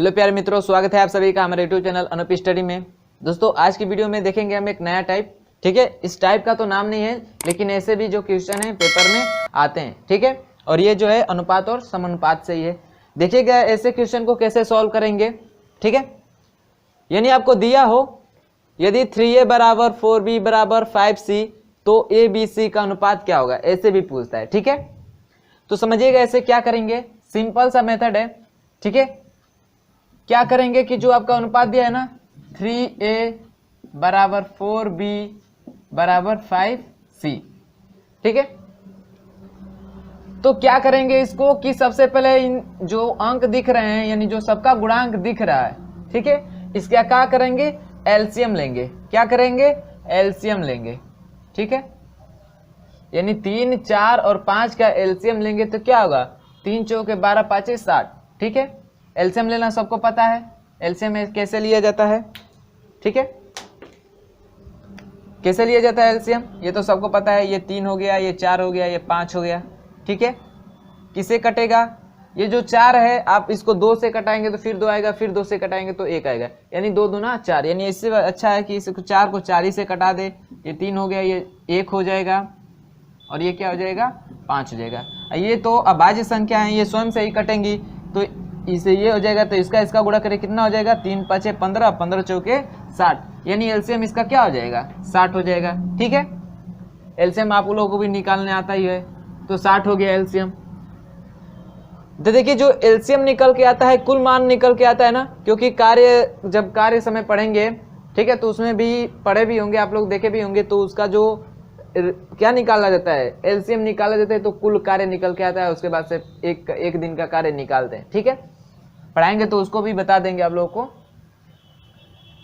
Hello प्यारे मित्रों, स्वागत है आप सभी का हमारे यूट्यूब चैनल अनुप स्टडी में। दोस्तों आज की वीडियो में देखेंगे हम एक नया टाइप। ठीक है, इस टाइप का तो नाम नहीं है, लेकिन ऐसे भी जो क्वेश्चन है पेपर में आते हैं। ठीक है, और ये जो है अनुपात और समानुपात से ही है। देखिएगा ऐसे क्वेश्चन को कैसे सॉल्व करेंगे। ठीक है, यानी आपको दिया हो यदि 3a बराबर 4b बराबर 5c तो a b c का अनुपात क्या होगा, ऐसे भी पूछता है। ठीक है, तो समझिएगा ऐसे क्या करेंगे, सिंपल सा मेथड है। ठीक है, क्या करेंगे कि जो आपका अनुपात दिया है ना 3a बराबर 4b बराबर 5c, ठीक है, तो क्या करेंगे इसको कि सबसे पहले इन जो अंक दिख रहे हैं यानी जो सबका गुणांक दिख रहा है, ठीक है, इसका क्या करेंगे, एलसीएम लेंगे। क्या करेंगे, एलसीएम लेंगे। ठीक है, यानी 3, 4 और 5 का एलसीएम लेंगे तो क्या होगा, 3 चौके 12 5 60। ठीक है, एलसीएम लेना सबको पता है, एलसीएम कैसे लिया जाता है। ठीक है, कैसे लिया जाता है एलसीएम, ये तो सबको पता है। ये 3 हो गया, ये 4 हो गया, ये 5 हो गया। ठीक है, किसे कटेगा, ये जो 4 है आप इसको 2 से कटाएंगे तो फिर 2 आएगा, फिर 2 से कटाएंगे तो 1 आएगा, यानी 2 दूना 4। यानी इससे अच्छा है कि इस 4 को 4 ही से कटा दे। ये 3 हो गया, ये 1 हो जाएगा और ये क्या हो जाएगा, 5 हो जाएगा। ये तो अभाज्य संख्या है, ये स्वयं से ही कटेंगी, तो इसे ये हो जाएगा तो इसका गुणा करें कितना हो जाएगा, 3 5 15, 15 चौके 60, यानी एलसीएम इसका क्या हो जाएगा, 60 हो जाएगा। ठीक है, एलसीएम आप लोगों को भी निकालने आता ही है, तो 60 हो गया एलसीएम। तो देखिए जो एलसीएम निकल के आता है, कुल मान निकल के आता है ना, क्योंकि जब कार्य समय पढ़ेंगे, ठीक है, तो उसमें भी पढ़े भी होंगे आप लोग, देखे भी होंगे, तो उसका जो क्या निकाला जाता है, एलसीएम निकाला जाता है, तो कुल कार्य निकल के आता है। उसके बाद से एक दिन का कार्य निकालते हैं। ठीक है, पढ़ाएंगे तो उसको भी बता देंगे आप लोगों को।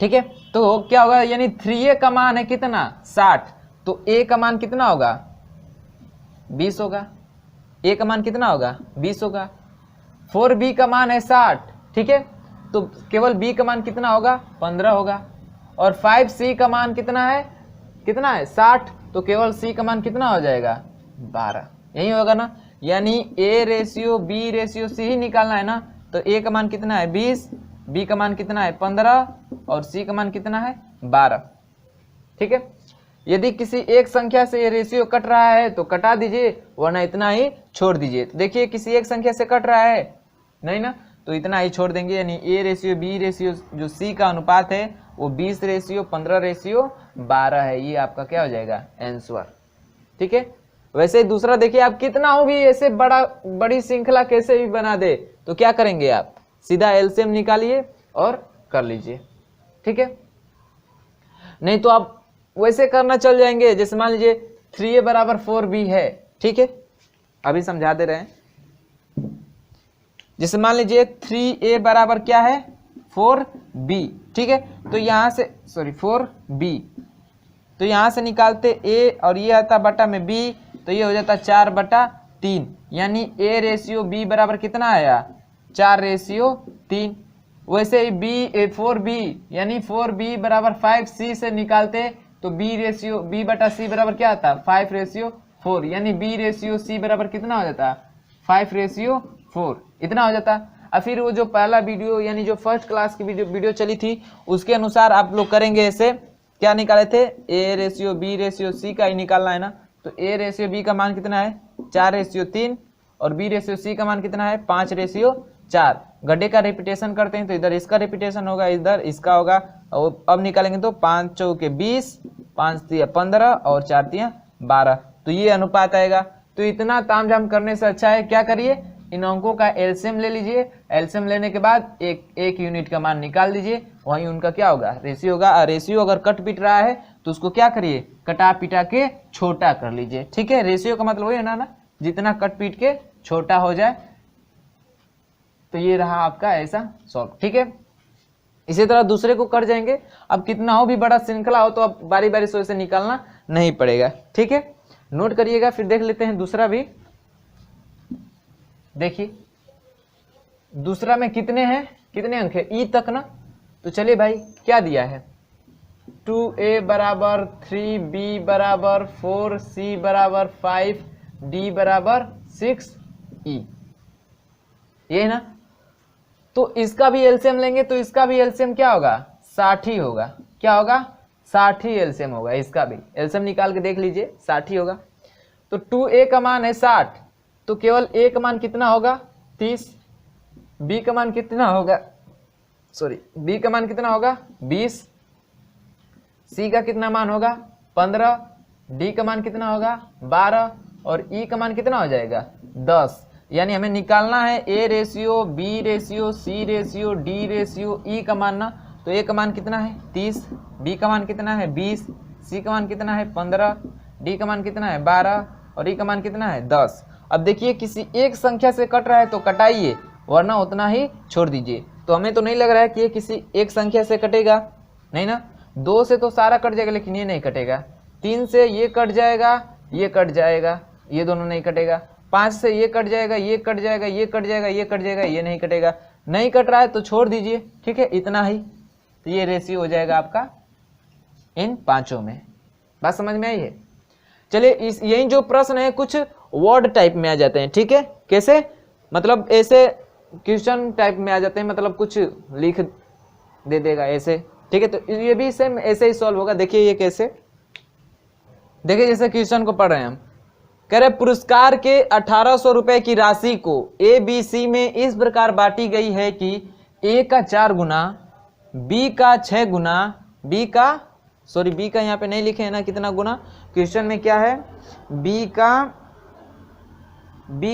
ठीक है, तो क्या होगा, यानी 3a का मान है कितना, 60, तो a का मान कितना होगा, 20 होगा। a का मान कितना होगा, 20 होगा। 4b का मान है 60, ठीक है, तो केवल b का मान कितना होगा, 15 होगा। और 5c का मान कितना है 60, तो केवल c का मान कितना हो जाएगा, 12। यही होगा ना, यानी a ratio b ratio c ही निकालना है ना, तो a का मान कितना है 20, b का मान कितना है 15 और c का मान कितना है 12। ठीक है, यदि किसी एक संख्या से ये रेशियो कट रहा है तो कटा दीजिए, वरना इतना ही छोड़ दीजिए। तो देखिए किसी एक संख्या से कट रहा है नहीं ना, तो इतना ही छोड़ देंगे, यानी a रेशियो b रेशियो जो c का अनुपात है वो 20 रेशियो 15 रेशियो 12 है। ये आपका क्या हो जाएगा, आंसर। ठीक है, वैसे ही दूसरा देखिए, आप कितना हो भी ऐसे बड़ी श्रृंखला कैसे भी बना दे तो क्या करेंगे, आप सीधा एलसीएम निकालिए और कर लीजिए। ठीक है, नहीं तो आप वैसे करना चल जाएंगे, जैसे मान लीजिए 3a बराबर 4b है। ठीक है, अभी समझा दे रहे हैं। जैसे मान लीजिए 3a बराबर क्या है, 4b। ठीक है, तो यहां से 4b, तो यहां से निकालते a और ये आता बटा में b, तो ये हो जाता 4/3, यानी a रेशियो b बराबर कितना आया, 4 रेशियो 3। वैसे ही b 4b यानी 4b बराबर 5c से निकालते तो b बटा c बराबर क्या आता, 5 रेशियो 4, यानी b रेशियो c बराबर कितना हो जाता, 5 रेशियो 4, इतना हो जाता। और फिर वो जो पहला वीडियो यानी जो फर्स्ट क्लास की वीडियो चली थी उसके अनुसार आप लोग करेंगे। ऐसे क्या निकाले थे, a ratio b ratio c का ही निकालना है ना, तो a रेशियो b का मान कितना है 4 रेशियो 3 और b रेशियो c का मान कितना है 5 रेशियो 4। गड्ढे का रिपीटेशन करते हैं तो इधर इसका रिपीटेशन होगा, इधर इसका होगा, और अब निकालेंगे तो 5 चौके 20, 5 तिया 15 और 4 तिया 12, तो ये अनुपात आएगा। तो इतना तामझाम करने से अच्छा है क्या करिए, इन अंकों का एलसीएम ले लीजिए। एलसीएम लेने के बाद एक यूनिट का मान निकाल दीजिए, वहीं उनका क्या होगा, रेशियो होगा। रेशियो अगर कट पीट रहा है तो उसको क्या करिए, कटा पिटा के छोटा कर लीजिए। ठीक है, रेशियो का मतलब वही है ना, जितना कट पीट के छोटा हो जाए। तो ये रहा आपका ऐसा सॉल्व। ठीक है, इसी तरह दूसरे को कर जाएंगे। अब कितना हो भी बड़ा श्रृंखला हो तो अब बारी बारी से निकालना नहीं पड़ेगा। ठीक है, नोट करिएगा, फिर देख लेते हैं दूसरा भी। देखिए दूसरा में कितने अंक है, ई तक ना, तो चलिए भाई क्या दिया है, 2a बराबर 3b बराबर 4, c बराबर 5, d बराबर 6, e, ये है ना। तो इसका भी एलसीएम लेंगे तो इसका भी एलसीएम क्या होगा, 60 ही होगा। क्या होगा, 60 ही एलसीएम होगा। इसका भी एलसीएम निकाल के देख लीजिए, 60 ही होगा। तो 2a का मान है 60, तो केवल a का मान कितना होगा, 30। b का मान कितना होगा, b का मान कितना होगा, 20। c का कितना मान होगा, 15। d का मान कितना होगा, 12। और e का मान कितना हो जाएगा, 10। यानी हमें निकालना है a ratio, b ratio, c ratio, d ratio, e का मान ना। तो a का मान कितना है, 30। b का मान कितना है, 20। c का मान कितना है, 15। d का मान कितना है, 12। और e का मान कितना है, 10। अब देखिए किसी एक संख्या से कट रहा है तो कटाइए, वरना उतना ही छोड़ दीजिए। तो हमें तो नहीं लग रहा है कि ये किसी एक संख्या से कटेगा, नहीं ना। 2 से तो सारा कट जाएगा, लेकिन ये नहीं कटेगा। 3 से ये कट जाएगा, ये कट जाएगा, ये दोनों नहीं कटेगा। 5 से ये कट जाएगा, ये कट जाएगा, ये कट जाएगा, ये कट जाएगा, ये नहीं कटेगा। नहीं कट रहा है तो छोड़ दीजिए, ठीक है, इतना ही। तो ये रेशियो हो जाएगा आपका इन पांचों में। बात समझ में आई है। चलिए इस यही जो प्रश्न है कुछ वर्ड टाइप में आ जाते हैं, ठीक है। कैसे, मतलब ऐसे क्वेश्चन टाइप में आ जाते हैं, मतलब कुछ लिख दे देगा ऐसे, ठीक है। तो ये भी सेम ऐसे ही सॉल्व होगा। देखिए ये कैसे, देखिए जैसे क्वेश्चन को पढ़ रहे हैं हम। कह रहे पुरस्कार के 1800 रुपए की राशि को ABC में इस प्रकार बांटी गई है कि A का 4 गुना, B का 6 गुना, B का यहाँ पे नहीं लिखे है ना कितना गुना, क्वेश्चन में क्या है, B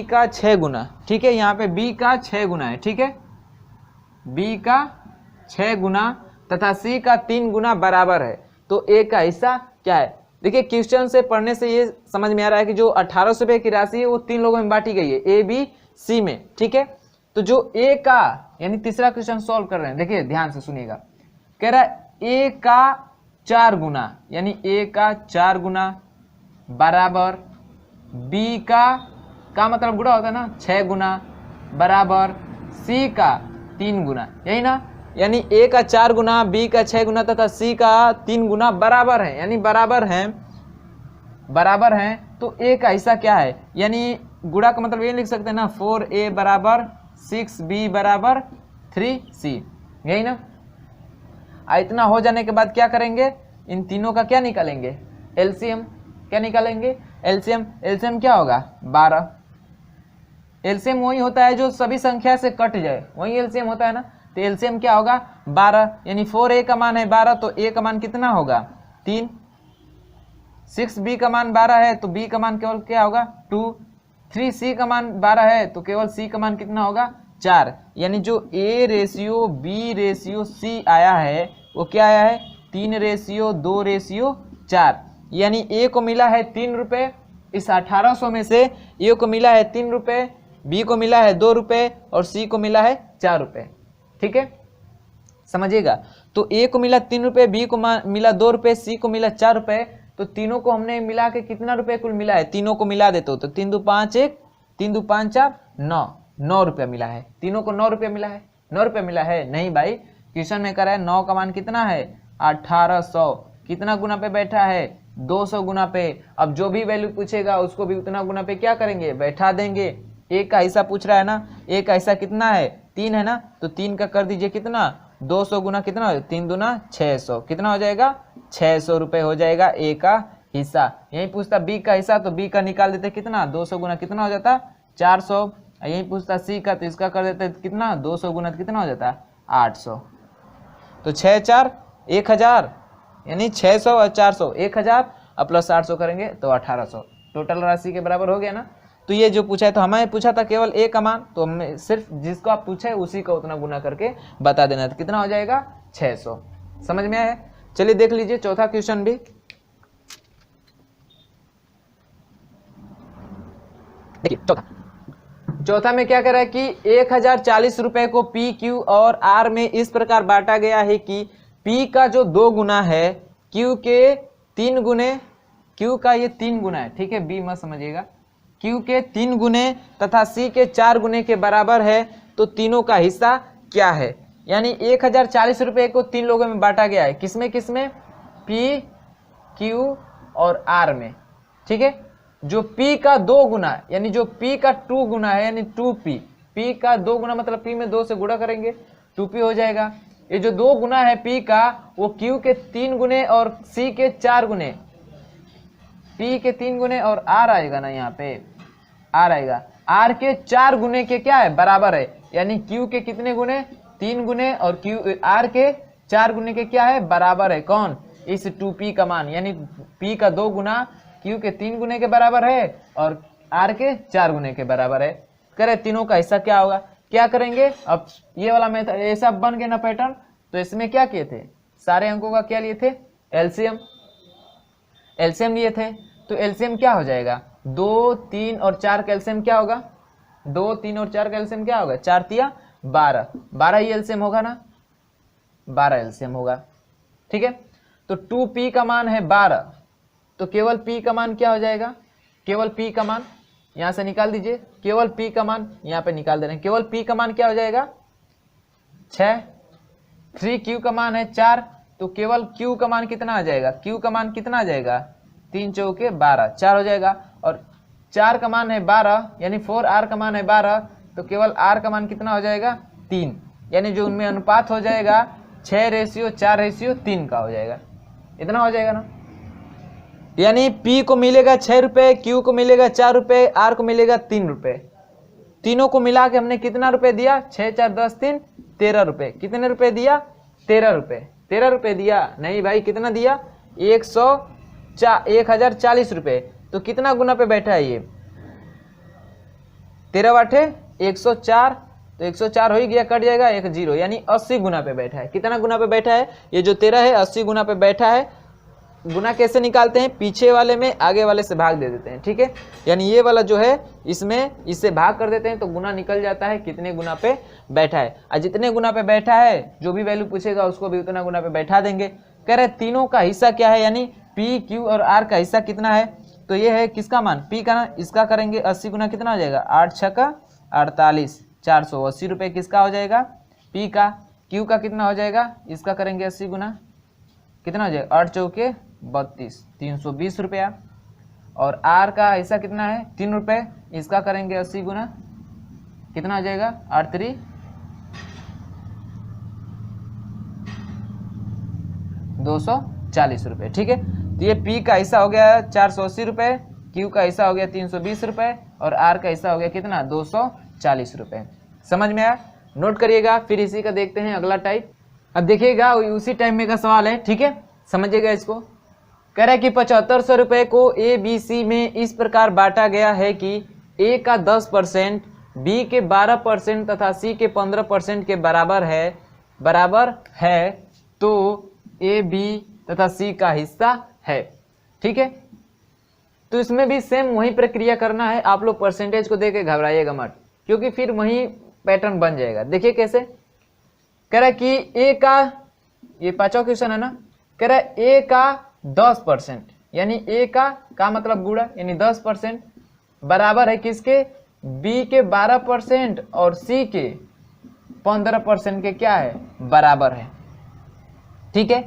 का 6 गुना, ठीक है। यहाँ पे B का 6 गुना है, ठीक है, B का 6 गुना तथा C का 3 गुना बराबर है। तो A का हिस्सा क्या है। देखिए क्वेश्चन से पढ़ने से ये समझ में आ रहा है कि जो 1800 रुपए की राशि है वो 3 लोगों में बांटी गई है, A B C में, ठीक है। तो जो A का यानी तीसरा क्वेश्चन सॉल्व कर रहे हैं, देखिए ध्यान से सुनिएगा। कह रहा है A का 4 गुना, यानी A का 4 गुना बराबर B का मतलब गुणा होता है ना, 6 गुना बराबर C का 3 गुना, यही ना। यानी A का 4 गुना, B का 6 गुना तथा C का 3 गुना बराबर है, यानी बराबर हैं। तो A का हिस्सा क्या है, यानी गुणा का मतलब ये लिख सकते हैं ना, 4A बराबर 6B बराबर 3C, यही ना। इतना हो जाने के बाद क्या करेंगे, इन तीनों का क्या निकालेंगे, एलसीएम। क्या निकालेंगे, एलसीएम। एलसीएम क्या होगा, 12। एलसीएम वही होता है जो सभी संख्या से कट जाए, वही एलसीएम होता है ना। तो एलसीएम क्या होगा, 12। यानी 4A का मान है 12, तो A का मान कितना होगा, 3। 6B का मान 12 है, तो B का मान केवल क्या होगा, 2। 3C का मान 12 है, तो केवल C का मान कितना होगा, 4। यानी जो A ratio B ratio C आया है वो क्या आया है, 3 रेशियो 2 रेशियो 4। यानी A को मिला है 3 रुपये, इस 1800 में से A को मिला है 3 रुपये, B को मिला है 2 रुपये और C को मिला है 4 रुपये, ठीक है, समझिएगा। तो A को मिला 3 रुपये, B को मिला 2 रुपये, C को मिला 4 रुपये। तो तीनों को हमने मिला के कितना रुपये कुल मिला है, तीनों को मिला देते हो तो 3 2 5 1, 3 2 5 4 9 रुपया मिला है। तीनों को 9 रुपया मिला है, 9 रुपया मिला है, नहीं भाई, क्वेश्चन में कह रहा है 9 का मान कितना है, 1800। कितना गुना पे बैठा है, 200 गुना पे। अब जो भी वैल्यू पूछेगा उसको भी उतना गुना पे क्या करेंगे, बैठा देंगे। A का हिस्सा पूछ रहा है ना, A का हिस्सा कितना है, 3 है ना, तो 3 का कर दीजिए कितना, 200 गुना कितना, 3 दूना 600, कितना हो जाएगा, 600 रुपये हो जाएगा A का हिस्सा। यही पूछता B का हिस्सा, तो B का निकाल देते कितना, 200 गुना कितना हो जाता, 400। यही पूछता C का, तो इसका कर देते कितना, 200 गुना कितना हो जाता, 800। तो 6 4 1000, यानी 600 और 400 1000 और प्लस 800 करेंगे तो 1800, टोटल राशि के बराबर हो गया ना। तो ये जो पूछा है, तो हमें पूछा था केवल A का मान, तो हमें सिर्फ जिसको आप पूछे उसी का उतना गुना करके बता देना, तो कितना हो जाएगा, 600। समझ में आया। चलिए देख लीजिए चौथा क्वेश्चन भी। देखिए चौथा में क्या कह रहा है कि 1040 रुपए को P Q और R में इस प्रकार बांटा गया है कि P का जो 2 गुना है Q के 3 गुने, Q का ये 3 गुना है, ठीक है, B मत समझिएगा, Q के 3 गुने तथा C के 4 गुने के बराबर है। तो तीनों का हिस्सा क्या है, यानी 1040 रुपए को 3 लोगों में बांटा गया है, किसमें किसमें, P Q और R में, ठीक है। जो P का 2 गुना यानी जो P का 2 गुना है यानी 2P, p का 2 गुना मतलब p में 2 से गुणा करेंगे 2p हो जाएगा। ये जो 2 गुना है p का वो q के 3 गुने और c के 4 गुने, p के 3 गुने और r आएगा ना, यहाँ पे r आएगा, r के 4 गुने के क्या है बराबर है, यानी q के कितने गुने 3 गुने और r के 4 गुने के क्या है बराबर है, कौन, इस 2p का मान, यानी p का 2 गुना q के 3 गुने के बराबर है और r के 4 गुने के बराबर है। करे तीनों का हिस्सा क्या होगा, क्या करेंगे, अब ये वाला मेथड ऐसा बन गया ना पैटर्न, तो इसमें क्या किए थे, सारे अंकों का क्या लिए थे, एलसीएम लिए थे। तो एलसीएम क्या हो जाएगा, 2, 3 और 4 का एलसीएम क्या होगा, 2, 3 और 4 का एलसीएम क्या होगा, 4 तिया 12, 12 ही एलसीएम होगा ना, 12 एलसीएम होगा। ठीक है, तो 2p का मान है 12, तो केवल p का मान क्या हो जाएगा, केवल p का मान यहां से निकाल दीजिए, केवल p का मान यहां पे निकाल दे रहे हैं, केवल p का मान क्या हो जाएगा 6, 3q का मान है 4, तो केवल q का मान कितना आ जाएगा, q का मान कितना आ जाएगा, 3 चौके 12, 4 हो जाएगा, और 4 का मान है 12 यानी 4r का मान है 12, तो केवल r का मान कितना हो जाएगा 3, यानी जो उनमें अनुपात हो जाएगा 6:4:3 का हो जाएगा, इतना हो जाएगा ना। यानी p को मिलेगा 6 रुपये, q को मिलेगा 4 रुपये, r को मिलेगा 3 रुपये, तीनों को मिला के हमने कितना रुपए दिया, 6, 4, 10, 3, 13 रुपये, कितने रुपए दिया 13 रुपये, 13 रुपये दिया नहीं भाई, कितना दिया 1040 रुपये, तो कितना गुना पे बैठा है ये 13 बाटे 104, तो 104 हो ही गया, कट जाएगा 1 0, यानी 80 गुना पे बैठा है। कितना गुना पे बैठा है, ये जो 13 है 80 गुना पे बैठा है। गुना कैसे निकालते हैं, पीछे वाले में आगे वाले से भाग दे देते हैं, ठीक है, यानी ये वाला जो है इसमें इससे भाग कर देते हैं तो गुना निकल जाता है कितने गुना पे बैठा है, और जितने गुना पे बैठा है जो भी वैल्यू पूछेगा उसको भी उतना गुना पे बैठा देंगे। कह रहे तीनों का हिस्सा क्या है, यानी p, q और r का हिस्सा कितना है, तो ये है किसका मान, p का ना, इसका करेंगे 80 गुना, कितना हो जाएगा 8 6 का 48, 480 रुपये किसका हो जाएगा p का, q का कितना हो जाएगा, इसका करेंगे 80 गुना, कितना हो जाएगा 8 चौके 32, 320 रुपया, और r का हिस्सा कितना है 3 रुपये, इसका करेंगे 80 गुना, कितना हो जाएगा 8 3 240 रुपये। ठीक है, तो ये p का हिस्सा हो गया 480 रुपये, q का हिस्सा हो गया 320 रुपये और r का हिस्सा हो गया कितना 240 रुपये। समझ में आया, नोट करिएगा। फिर इसी का देखते हैं अगला टाइप। अब देखिएगा उसी टाइप में का सवाल है, ठीक है, समझिएगा इसको। कह रहा है कि 7500 रुपये को ए बी सी में इस प्रकार बांटा गया है कि ए का 10%, बी के 12% तथा सी के 15% के बराबर है, तो ए बी तथा सी का हिस्सा है। ठीक है, तो इसमें भी सेम वही प्रक्रिया करना है। आप लोग परसेंटेज को देके घबराइएगा मत, क्योंकि फिर वही पैटर्न बन जाएगा। देखिए कैसे, कह रहा है कि ए का, ये पांचवा क्वेश्चन है ना, कह रहा है ए का 10%, यानी ए का मतलब गुणा, यानी 10% बराबर है किसके, बी के 12% और सी के 15% के क्या है बराबर है। ठीक है,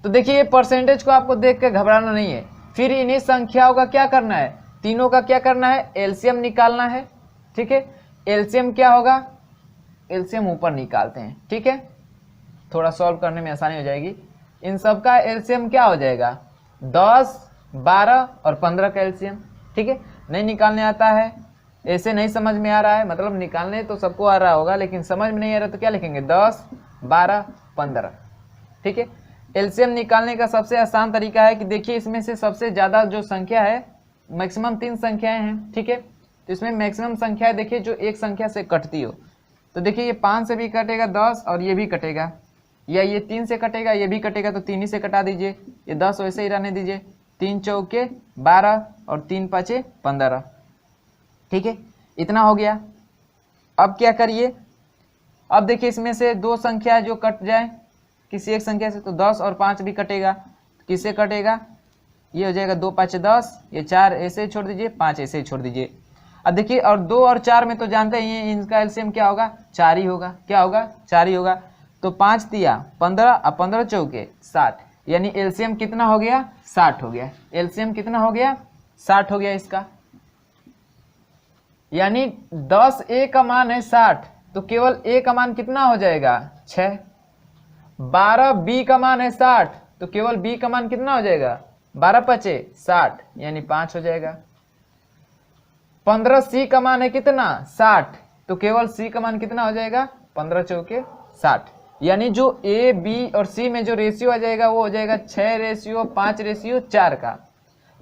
तो देखिए परसेंटेज को आपको देख के घबराना नहीं है। फिर इन्हीं संख्याओं का क्या करना है, तीनों का क्या करना है, एलसीएम निकालना है। ठीक है, एलसीएम क्या होगा, एलसीएम ऊपर निकालते हैं। ठीक है, थोड़ा सॉल्व करने में आसानी हो जाएगी। इन सब का एलसीएम क्या हो जाएगा 10, 12 और 15 का एलसीएम। ठीक है, नहीं निकालने आता है, ऐसे नहीं समझ में आ रहा है, मतलब निकालने तो सबको आ रहा होगा, लेकिन समझ में नहीं आ रहा तो क्या लिखेंगे 10, 12, 15। ठीक है, एलसीएम निकालने का सबसे आसान तरीका है कि देखिए इसमें से सबसे ज़्यादा जो संख्या है, मैक्सिमम 3 संख्याएं हैं। ठीक है, तो इसमें मैक्सिमम संख्या है देखिए जो एक संख्या से कटती हो। तो देखिए ये 5 से भी कटेगा 10 और ये भी कटेगा, या ये 3 से कटेगा, ये भी कटेगा, तो 3 ही से कटा दीजिए, ये 10 वैसे ही रहने दीजिए। 3 चौके 12 और 3 पाँचे 15। ठीक है, इतना हो गया। अब क्या करिए, अब देखिए इसमें से 2 संख्या जो कट जाए किसी एक संख्या से, तो 10 और 5 भी कटेगा। किससे कटेगा, ये हो जाएगा 2 5 10, ये 4 ऐसे ही छोड़ दीजिए, 5 ऐसे ही छोड़ दीजिए। अब देखिए, और 2 और 4 में तो जानते ही हैं इनका एलसीएम क्या होगा 4 ही होगा। क्या होगा 4 ही होगा, तो 5 तिया 15 और 15 चौके 60, यानी एलसीएम कितना हो गया 60 हो गया। एलसीएम कितना हो गया 60 हो गया इसका। यानी 10 ए का मान है 60, तो केवल ए का मान कितना हो जाएगा 6। 12 बी का मान है 60, तो केवल बी का मान कितना हो जाएगा 12 पचे 60 यानी 5 हो जाएगा। 15 सी का मान है कितना 60, तो केवल सी का मान कितना हो जाएगा 15 चौके 60, यानी जो ए बी और सी में जो रेशियो आ जाएगा वो हो जाएगा 6:5:4 का।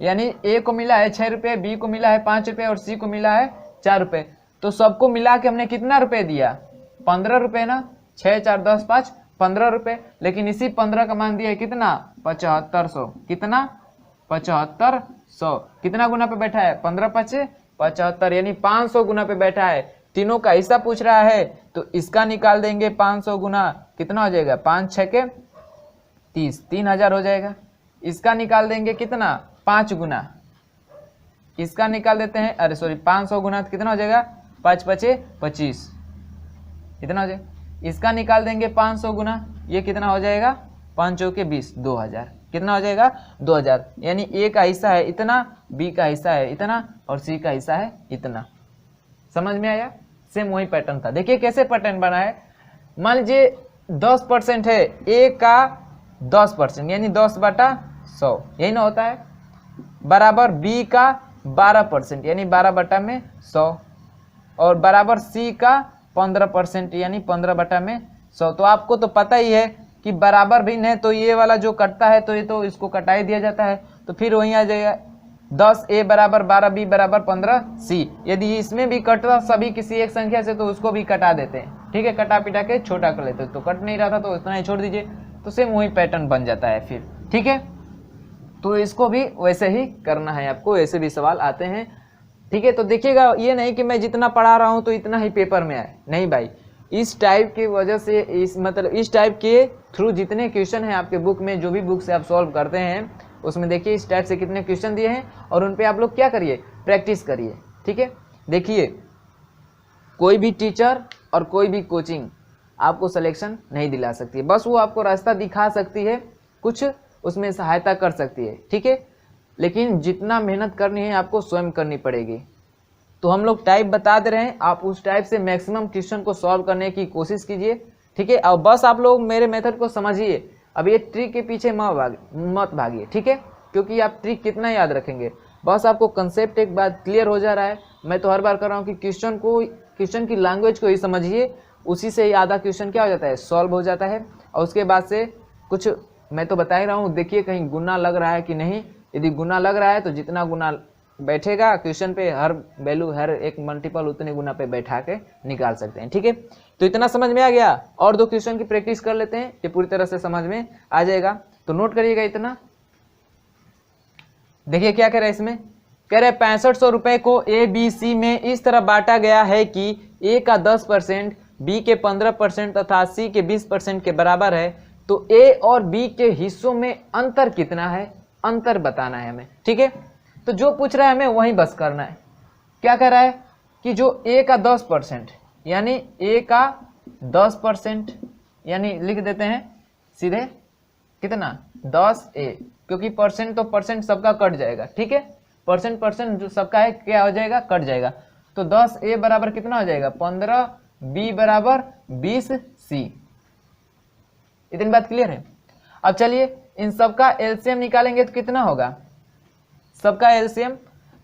यानी ए को मिला है 6 रुपये, बी को मिला है 5 रुपये और सी को मिला है 4 रुपये, तो सबको मिला के हमने कितना रुपए दिया 15 रुपये ना, 6 4 10 5 15 रुपये। लेकिन इसी 15 का मान दिया है कितना 7500, कितना 7500, कितना गुना पे बैठा है 15 पचे 75, यानी 500 गुना पे बैठा है। तीनों का हिस्सा पूछ रहा है तो इसका निकाल देंगे 500 गुना, कितना हो जाएगा 5 6 30, 3000 हो जाएगा। इसका निकाल देंगे कितना 5 गुना, इसका निकाल देते हैं, अरे सॉरी 500 गुना तो कितना हो जाएगा 5 पचे 25, कितना हो जाएगा। इसका निकाल देंगे 500 गुना, ये कितना हो जाएगा 5 चौके 20, 2000, कितना हो जाएगा 2000। यानी ए का हिस्सा है इतना, बी का हिस्सा है इतना और सी का हिस्सा है इतना। समझ में आया? सेम वही पैटर्न था। देखिए कैसे पैटर्न बना है। मान लीजिए 10% है, ए का 10% यानी 10/100, यही ना होता है, बराबर बी का 12% यानी 12/100 और बराबर सी का 15% यानी 15/100। तो आपको तो पता ही है कि बराबर भिन्न है तो ये वाला जो कटता है तो ये तो इसको कटा ही दिया जाता है, तो फिर वहीं आ जाएगा 10 ए बराबर 12 बी बराबर 15 सी। यदि इसमें भी कटता सभी किसी एक संख्या से तो उसको भी कटा देते हैं, ठीक है, कटा पिटा के छोटा कर लेते, तो कट नहीं रहा था तो इतना ही छोड़ दीजिए, तो सेम वही पैटर्न बन जाता है फिर, ठीक है। तो इसको भी वैसे ही करना है आपको, ऐसे भी सवाल आते हैं, ठीक है। तो देखिएगा ये नहीं कि मैं जितना पढ़ा रहा हूँ तो इतना ही पेपर में आए, नहीं भाई, इस टाइप की वजह से, इस मतलब इस टाइप के थ्रू जितने क्वेश्चन हैं आपके बुक में, जो भी बुक से आप सॉल्व करते हैं उसमें देखिए इस टाइप से कितने क्वेश्चन दिए हैं और उन पे आप लोग क्या करिए, प्रैक्टिस करिए, ठीक है। देखिए कोई भी टीचर और कोई भी कोचिंग आपको सिलेक्शन नहीं दिला सकती है, बस वो आपको रास्ता दिखा सकती है, कुछ उसमें सहायता कर सकती है, ठीक है, लेकिन जितना मेहनत करनी है आपको स्वयं करनी पड़ेगी। तो हम लोग टाइप बता दे रहे हैं, आप उस टाइप से मैक्सिमम क्वेश्चन को सॉल्व करने की कोशिश कीजिए, ठीक है। और बस आप लोग मेरे मेथड को समझिए, अब ये ट्रिक के पीछे मत भागिए, ठीक है, क्योंकि आप ट्रिक कितना याद रखेंगे, बस आपको कंसेप्ट एक बार क्लियर हो जा रहा है। मैं तो हर बार कर रहा हूँ कि क्वेश्चन की लैंग्वेज को ही समझिए, उसी से ही आधा क्वेश्चन क्या हो जाता है, सॉल्व हो जाता है। और उसके बाद से कुछ मैं तो बता ही रहा हूँ, देखिए कहीं गुना लग रहा है कि नहीं, यदि गुना लग रहा है तो जितना गुना बैठेगा क्वेश्चन पे, हर वैल्यू हर एक मल्टीपल उतने गुना पे बैठा के निकाल सकते हैं, ठीक है। तो इतना समझ में आ गया, और 2 क्वेश्चन की प्रैक्टिस कर लेते हैं, ये पूरी तरह से समझ में आ जाएगा, तो नोट करिएगा इतना। देखिए क्या कह रहे हैं इसमें, कह रहे 6500 रुपए को ए बी सी में इस तरह बांटा गया है कि ए का 10%, बी के 15% तथा सी के 20% के बराबर है, तो ए और बी के हिस्सों में अंतर कितना है, अंतर बताना है हमें, ठीक है। तो जो पूछ रहा है हमें वही बस करना है। क्या कह रहा है कि जो ए का 10% यानी ए का 10% यानी लिख देते हैं सीधे कितना 10 ए, क्योंकि परसेंट तो परसेंट सबका कट जाएगा, ठीक है, परसेंट जो सबका है क्या हो जाएगा, कट जाएगा। तो 10 ए बराबर कितना हो जाएगा 15, बी बराबर 20 सी। इतनी बात क्लियर है। अब चलिए इन सबका एलसीएम निकालेंगे तो कितना होगा, सबका एलसीएम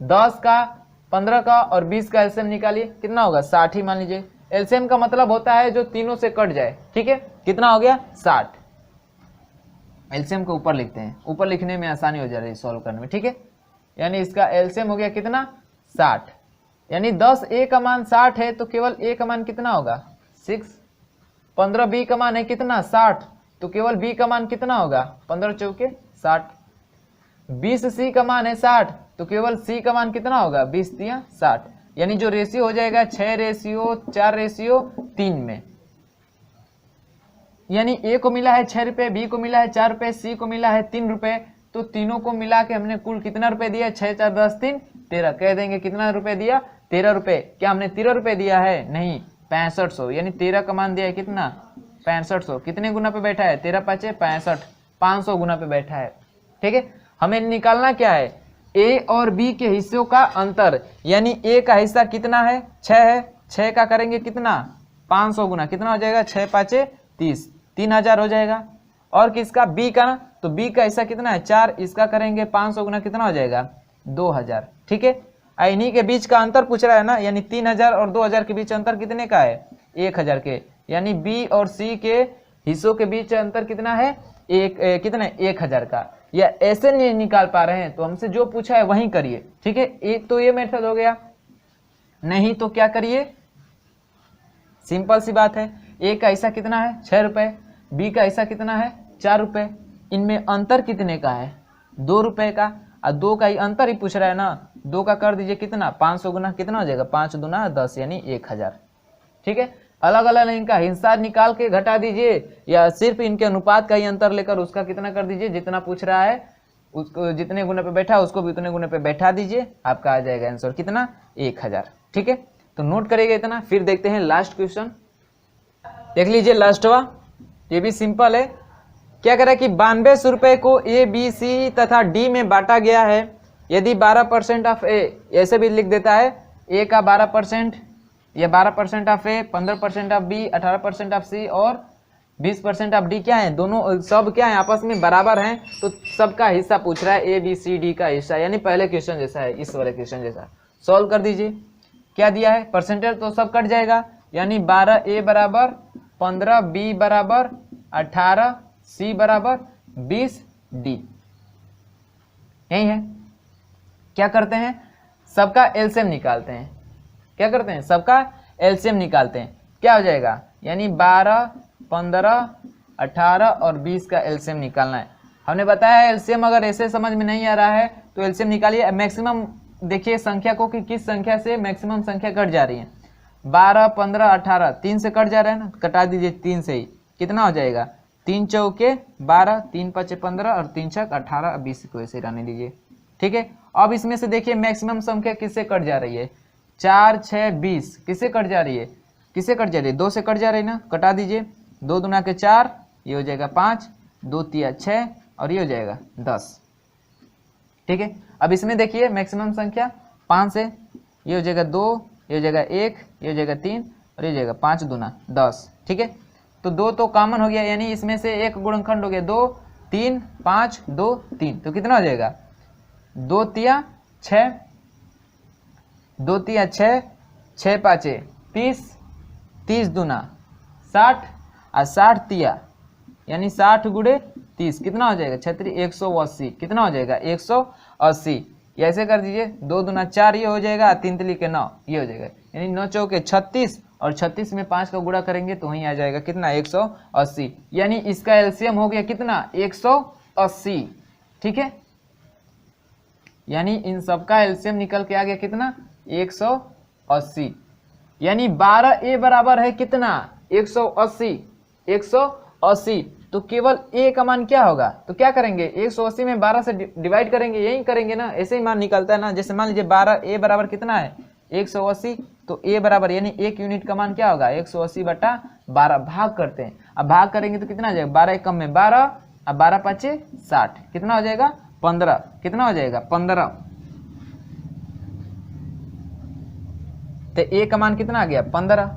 10 का 15 का और 20 का एलसीएम निकालिए, कितना होगा 60 ही मान लीजिए। एलसीएम का मतलब होता है जो तीनों से कट जाए, ठीक है, कितना हो गया 60। एलसीएम को ऊपर लिखते हैं, ऊपर लिखने में आसानी हो जा रही है सॉल्व करने में, ठीक है। यानी इसका एलसीएम हो गया कितना 60, यानी 10 ए का मान 60 है तो केवल ए का मान कितना होगा 6। 15 बी का मान है कितना 60, तो केवल बी का मान कितना होगा 15 चौके 60। 20 सी का मान है 60, तो केवल सी का मान कितना होगा 20 तिया 60, यानी जो रेशियो हो जाएगा 6:4:3 में। यानी ए को मिला है 6 रुपए, बी को मिला है 4 रुपए, सी को मिला है 3 रुपए, तो तीनों को मिला के हमने कुल कितना रुपए दिया 6 4 10 3 13, कह देंगे कितना रुपए दिया 13 रुपए। क्या हमने 13 रुपए दिया है, नहीं 6500, यानी 13 का मान दिया है कितना 6500। कितने गुना पे बैठा है 13 5 65, 500 गुना पे बैठा है, ठीक है। हमें निकालना क्या है ए और बी के हिस्सों का अंतर, यानी ए का हिस्सा कितना है 6 है, 6 का करेंगे कितना 500 गुना, कितना हो जाएगा 6 5 30, 3000 हो जाएगा। और किसका बी का ना, तो बी का हिस्सा कितना है 4, इसका करेंगे 500 गुना, कितना हो जाएगा 2000। ठीक है, इन्हीं के बीच का अंतर पूछ रहा है ना, यानी 3000 और 2000 के बीच अंतर कितने का है 1000 के, यानी बी और सी के हिस्सों के बीच अंतर कितना है कितना 1000 का। या ऐसे नहीं निकाल पा रहे हैं तो हमसे जो पूछा है वही करिए। ठीक है, एक तो ये मेथड हो गया, नहीं तो क्या करिए, सिंपल सी बात है, ए का हिस्सा कितना है 6 रुपए, बी का हिस्सा कितना है 4 रुपए, इनमें अंतर कितने का है 2 रुपए का, और 2 का ही अंतर ही पूछ रहा है ना, 2 का कर दीजिए कितना 500 गुना, कितना हो जाएगा 5 दूना 10 यानी 1000। ठीक है, अलग अलग इनका हिस्सा निकाल के घटा दीजिए, या सिर्फ इनके अनुपात का ही अंतर लेकर उसका कितना कर दीजिए, जितना पूछ रहा है उसको जितने गुने पे बैठा उसको भी उतने गुने पे बैठा दीजिए, आपका आ जाएगा आंसर कितना 1000। ठीक है, तो नोट करिएगा इतना। फिर देखते हैं लास्ट क्वेश्चन, देख लीजिए लास्टवा, ये भी सिंपल है। क्या कह रहा है कि 92 रुपए को ए बी सी तथा डी में बांटा गया है, यदि 12% ऑफ ए, ऐसे भी लिख देता है ए का 12%, या 12% of A, 15% of B, 18% of C और 20% ऑफ डी क्या है, दोनों सब क्या है आपस में बराबर हैं, तो सबका हिस्सा पूछ रहा है ए बी सी डी का हिस्सा, यानी पहले क्वेश्चन जैसा है, इस वाले क्वेश्चन जैसा। सॉल्व कर दीजिए, क्या दिया है परसेंटेज तो सब कट जाएगा, यानी 12 ए बराबर 15, बी बराबर 18, सी बराबर 20, डी यही है। क्या करते हैं, सबका एलसीएम निकालते हैं, क्या करते हैं सबका एलसीएम निकालते हैं, क्या हो जाएगा, यानी 12, 15, 18 और 20 का एलसीएम निकालना है। हमने बताया एलसीएम अगर ऐसे समझ में नहीं आ रहा है तो एलसीएम निकालिए। मैक्सिमम देखिए संख्या को कि किस संख्या से मैक्सिमम संख्या कट जा रही है, 12, 15, 18 3 से कट जा रहा है ना, कटा दीजिए 3 से ही, कितना हो जाएगा 3 चौके 12, 3 5 15 और 3 6 18, 20 को ऐसे रहने दीजिए। ठीक है, अब इसमें से देखिए मैक्सिमम संख्या किससे कट जा रही है, 4 6 20 किससे कट जा रही है, किससे कट जा रही है 2 से कट जा रही है ना, कटा दीजिए, 2 दूना के 4, ये हो जाएगा 5, 2 तिया 6 और ये हो जाएगा 10। ठीक है, अब इसमें देखिए मैक्सिमम संख्या 5 से, ये हो जाएगा 2, ये हो जाएगा 1, ये हो जाएगा 3 और ये हो जाएगा 5 दूना 10। ठीक है, तो 2 तो कॉमन हो गया, यानी इसमें से एक गुणनखंड हो गया 2, 3, 5, 2, 3, तो कितना हो जाएगा 2 तिया 6, 2 तिया 6, 6 5 30, 30 दूना 60 और 60 तिया यानी 60 गुणे 30, कितना हो जाएगा 36, 180, कितना हो जाएगा 180। ये ऐसे कर दीजिए, 2 दूना 4 ये हो जाएगा, 3 तिली के 9 ये हो जाएगा, यानी 9 चौके 36 और 36 में 5 का गुणा करेंगे तो वहीं आ जाएगा कितना 180, यानी इसका एलसीएम हो गया कितना 180। ठीक है, यानी इन सबका एलसीएम निकल के आ गया कितना 180, यानी 12 ए बराबर है कितना 180, 180। तो केवल ए का मान क्या होगा, तो क्या करेंगे 180 में 12 से डिवाइड करेंगे, यही करेंगे ना, ऐसे ही मान निकलता है ना। जैसे मान लीजिए 12 ए बराबर कितना है 180, तो ए बराबर यानी 1 यूनिट का मान क्या होगा 180/12, भाग करते हैं। अब भाग करेंगे तो कितना आ जाएगा 12 कम में 12, अब 12 5 60, कितना हो जाएगा 15, कितना हो जाएगा 15। तो ए का मान कितना आ गया 15।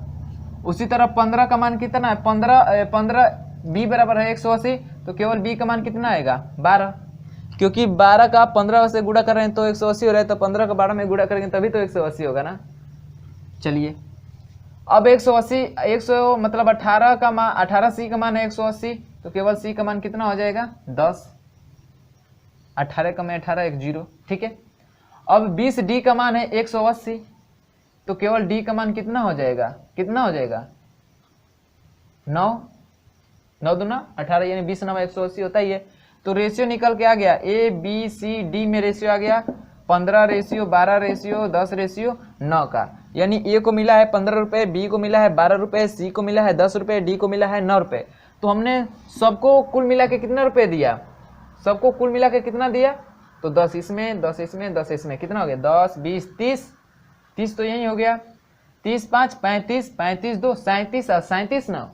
उसी तरह 15 का मान कितना है 15 बी बराबर है 180, तो केवल बी का मान कितना आएगा 12, क्योंकि 12 का 15 से गुणा कर रहे हैं तो 180 हो रहा है, तो 15 का 12 में गुणा करेंगे तभी तो 180 होगा ना। चलिए अब 180 100 मतलब 18 का मान 18 सी का मान है 180, तो केवल सी का मान कितना हो जाएगा 10, 18 का में 18 1 0। ठीक है, अब 20 डी का मान है 180, तो केवल डी का मान कितना हो जाएगा 9, 9 दूना 18 यानी 20 9 180 होता ही है। तो रेशियो निकल के आ गया ए बी सी डी में रेशियो आ गया 15 रेशियो 12 रेशियो 10 रेशियो 9 का, यानी ए को मिला है 15 रुपए, बी को मिला है 12 रुपए, सी को मिला है 10 रुपए, डी को मिला है 9 रुपए। तो हमने सबको कुल मिला के कितना रुपए दिया, सबको कुल मिला के कितना दिया, तो 10 इसमें 10 इसमें 10 इसमें, कितना हो गया 10 20 30, 30 तो यही हो गया, 30 5 35, 35 2 37 और 37 9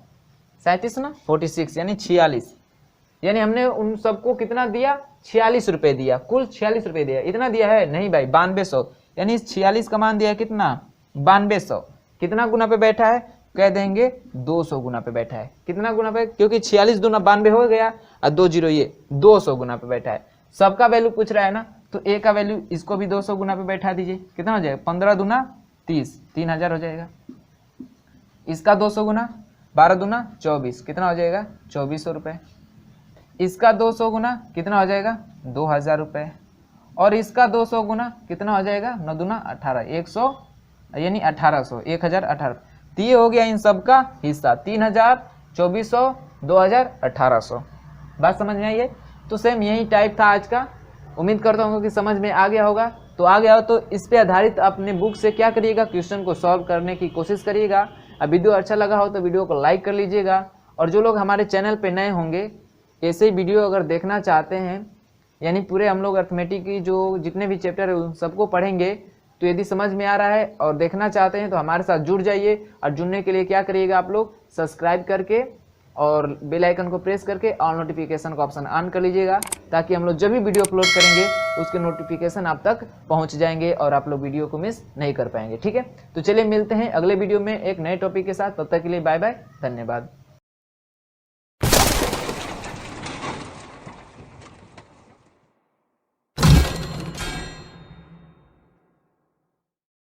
46 यानी 46। यानी हमने उन सबको कितना दिया, 46 रुपये दिया, कुल 46 रुपये दिया। इतना दिया है नहीं भाई, 9200, यानी इस 46 का मान दिया है कितना, 9200। कितना गुना पे बैठा है, कह देंगे 200 गुना पे बैठा है। कितना गुना पे, क्योंकि 46 दूना 92 हो गया और 2 जीरो ये 200 गुना पे बैठा है। सबका वैल्यू पूछ रहा है ना, तो ए का वैल्यू इसको भी 200 गुना पे बैठा दीजिए। कितना हो जाएगा, 15 दूना 30, 3000 हो जाएगा। इसका 200 गुना, 12 दूना 24, कितना हो जाएगा, 2400 रुपये। इसका 200 गुना कितना हो जाएगा, 2000 रुपये। और इसका 200 गुना कितना हो जाएगा, 9 दूना 18, 100 यानी 1800, 1018। तो ये हो गया इन सब का हिस्सा, 3000, 2400, 2000, 1800। बात समझ में आई है। तो सेम यही टाइप था आज का। उम्मीद करता हूँ कि समझ में आ गया होगा। तो आ गया हो तो इस पे आधारित अपने बुक से क्या करिएगा, क्वेश्चन को सॉल्व करने की कोशिश करिएगा। अब वीडियो अच्छा लगा हो तो वीडियो को लाइक कर लीजिएगा। और जो लोग हमारे चैनल पे नए होंगे, ऐसे ही वीडियो अगर देखना चाहते हैं, यानी पूरे हम लोग अर्थमेटिक की जो जितने भी चैप्टर है उन सबको पढ़ेंगे, तो यदि समझ में आ रहा है और देखना चाहते हैं तो हमारे साथ जुड़ जाइए। और जुड़ने के लिए क्या करिएगा, आप लोग सब्सक्राइब करके और बेल आइकन को प्रेस करके ऑल नोटिफिकेशन का ऑप्शन ऑन कर लीजिएगा, ताकि हम लोग जब भी वीडियो अपलोड करेंगे उसके नोटिफिकेशन आप तक पहुंच जाएंगे और आप लोग वीडियो को मिस नहीं कर पाएंगे। ठीक है, तो चलिए मिलते हैं अगले वीडियो में एक नए टॉपिक के साथ। तब तक के लिए बाय बाय, धन्यवाद।